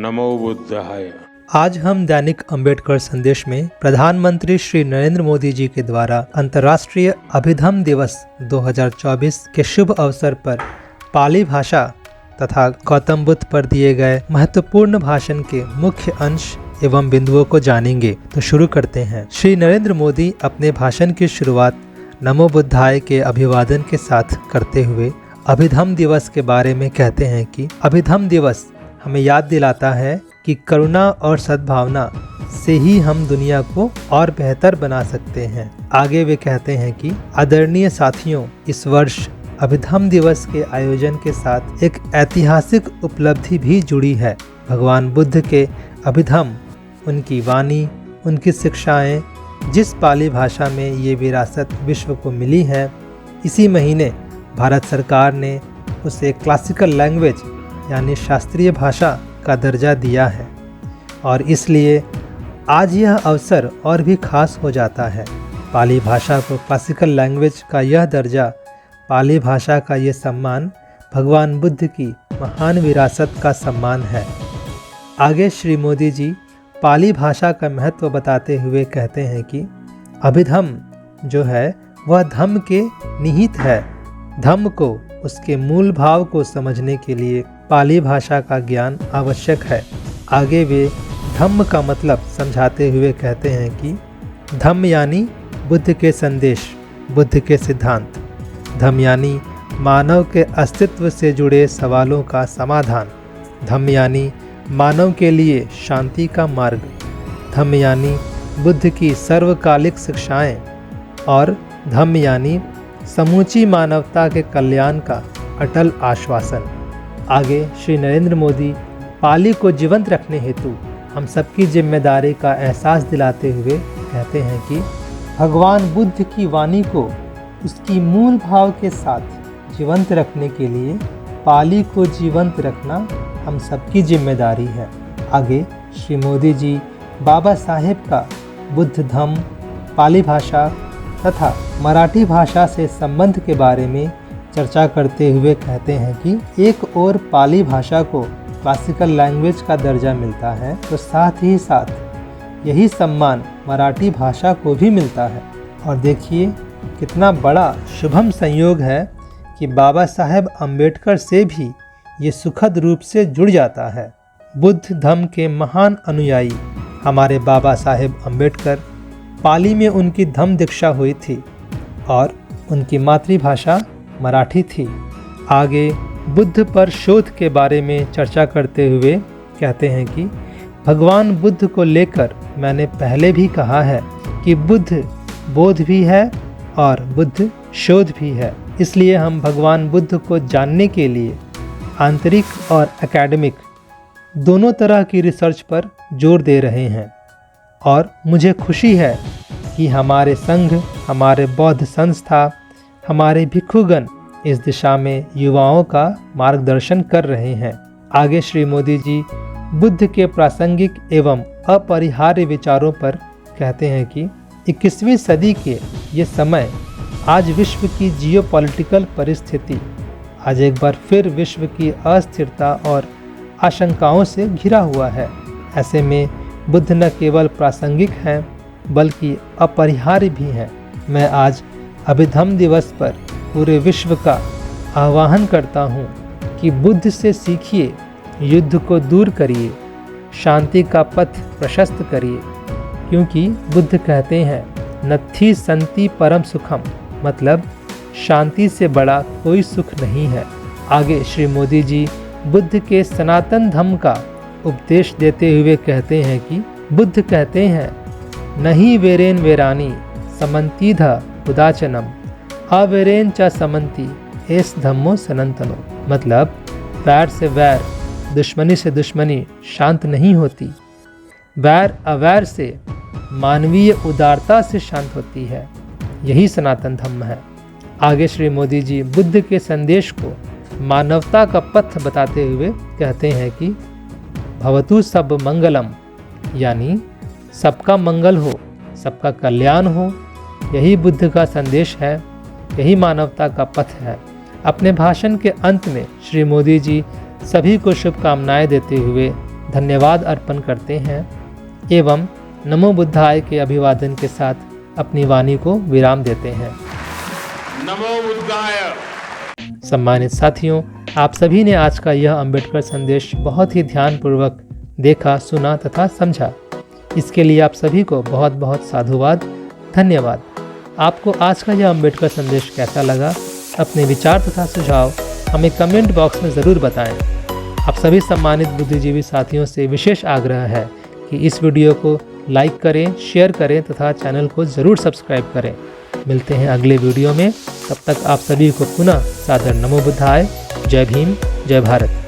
नमो बुद्धाय। आज हम दैनिक अंबेडकर संदेश में प्रधानमंत्री श्री नरेंद्र मोदी जी के द्वारा अंतर्राष्ट्रीय अभिधम्म दिवस 2024 के शुभ अवसर पर पाली भाषा तथा गौतम बुद्ध पर दिए गए महत्वपूर्ण भाषण के मुख्य अंश एवं बिंदुओं को जानेंगे। तो शुरू करते हैं। श्री नरेंद्र मोदी अपने भाषण की शुरुआत नमो बुद्धाय के अभिवादन के साथ करते हुए अभिधम्म दिवस के बारे में कहते हैं कि अभिधम्म दिवस हमें याद दिलाता है कि करुणा और सद्भावना से ही हम दुनिया को और बेहतर बना सकते हैं। आगे वे कहते हैं कि आदरणीय साथियों, इस वर्ष अभिधम्म दिवस के आयोजन के साथ एक ऐतिहासिक उपलब्धि भी जुड़ी है। भगवान बुद्ध के अभिधम्म, उनकी वाणी, उनकी शिक्षाएं, जिस पाली भाषा में ये विरासत विश्व को मिली है, इसी महीने भारत सरकार ने उसे क्लासिकल लैंग्वेज यानी शास्त्रीय भाषा का दर्जा दिया है और इसलिए आज यह अवसर और भी खास हो जाता है। पाली भाषा को क्लासिकल लैंग्वेज का यह दर्जा, पाली भाषा का ये सम्मान भगवान बुद्ध की महान विरासत का सम्मान है। आगे श्री मोदी जी पाली भाषा का महत्व बताते हुए कहते हैं कि अभिधम्म जो है वह धम्म के निहित है। धम्म को, उसके मूल भाव को समझने के लिए पाली भाषा का ज्ञान आवश्यक है। आगे वे धम्म का मतलब समझाते हुए कहते हैं कि धम्म यानी बुद्ध के संदेश, बुद्ध के सिद्धांत। धम्म यानी मानव के अस्तित्व से जुड़े सवालों का समाधान। धम्म यानी मानव के लिए शांति का मार्ग। धम्म यानी बुद्ध की सर्वकालिक शिक्षाएं और धम्म यानी समूची मानवता के कल्याण का अटल आश्वासन। आगे श्री नरेंद्र मोदी पाली को जीवंत रखने हेतु हम सबकी जिम्मेदारी का एहसास दिलाते हुए कहते हैं कि भगवान बुद्ध की वाणी को उसकी मूल भाव के साथ जीवंत रखने के लिए पाली को जीवंत रखना हम सबकी जिम्मेदारी है। आगे श्री मोदी जी बाबा साहेब का बुद्ध धम्म, पाली भाषा तथा मराठी भाषा से संबंध के बारे में चर्चा करते हुए कहते हैं कि एक और पाली भाषा को क्लासिकल लैंग्वेज का दर्जा मिलता है तो साथ ही साथ यही सम्मान मराठी भाषा को भी मिलता है। और देखिए कितना बड़ा शुभम संयोग है कि बाबा साहेब अम्बेडकर से भी ये सुखद रूप से जुड़ जाता है। बुद्ध धम्म के महान अनुयायी हमारे बाबा साहेब अम्बेडकर, पाली में उनकी धम्म दीक्षा हुई थी और उनकी मातृभाषा मराठी थी। आगे बुद्ध पर शोध के बारे में चर्चा करते हुए कहते हैं कि भगवान बुद्ध को लेकर मैंने पहले भी कहा है कि बुद्ध बोध भी है और बुद्ध शोध भी है। इसलिए हम भगवान बुद्ध को जानने के लिए आंतरिक और एकेडमिक दोनों तरह की रिसर्च पर जोर दे रहे हैं। और मुझे खुशी है कि हमारे संघ, हमारे बौद्ध संस्था, हमारे भिक्षुगण इस दिशा में युवाओं का मार्गदर्शन कर रहे हैं। आगे श्री मोदी जी बुद्ध के प्रासंगिक एवं अपरिहार्य विचारों पर कहते हैं कि 21वीं सदी के ये समय, आज विश्व की जियोपॉलिटिकल परिस्थिति आज एक बार फिर विश्व की अस्थिरता और आशंकाओं से घिरा हुआ है। ऐसे में बुद्ध न केवल प्रासंगिक हैं बल्कि अपरिहार्य भी हैं। मैं आज अभिधम्म दिवस पर पूरे विश्व का आह्वान करता हूँ कि बुद्ध से सीखिए, युद्ध को दूर करिए, शांति का पथ प्रशस्त करिए, क्योंकि बुद्ध कहते हैं नत्थी संति परम सुखम, मतलब शांति से बड़ा कोई सुख नहीं है। आगे श्री मोदी जी बुद्ध के सनातन धम्म का उपदेश देते हुए कहते हैं कि बुद्ध कहते हैं नहीं वेरेन वेरानी समन्तिधा उदाचनम अवेरेन च समन्ति एस धम्मो सनातनो, मतलब वैर से वैर, दुश्मनी से दुश्मनी शांत नहीं होती, वैर अवैर से मानवीय उदारता से शांत होती है, यही सनातन धम्म है। आगे श्री मोदी जी बुद्ध के संदेश को मानवता का पथ बताते हुए कहते हैं कि भवतु सब मंगलम, यानी सबका मंगल हो, सबका कल्याण हो, यही बुद्ध का संदेश है, यही मानवता का पथ है। अपने भाषण के अंत में श्री मोदी जी सभी को शुभकामनाएं देते हुए धन्यवाद अर्पण करते हैं एवं नमो बुद्धाय के अभिवादन के साथ अपनी वाणी को विराम देते हैं। नमो बुद्धाय। सम्मानित साथियों, आप सभी ने आज का यह अंबेडकर संदेश बहुत ही ध्यानपूर्वक देखा, सुना तथा समझा। इसके लिए आप सभी को बहुत बहुत साधुवाद, धन्यवाद। आपको आज का यह अंबेडकर संदेश कैसा लगा? अपने विचार तथा सुझाव हमें कमेंट बॉक्स में ज़रूर बताएं। आप सभी सम्मानित बुद्धिजीवी साथियों से विशेष आग्रह है कि इस वीडियो को लाइक करें, शेयर करें तथा चैनल को ज़रूर सब्सक्राइब करें। मिलते हैं अगले वीडियो में। तब तक आप सभी को पुनः सादर नमो बुद्धाय। जय भीम, जय भारत।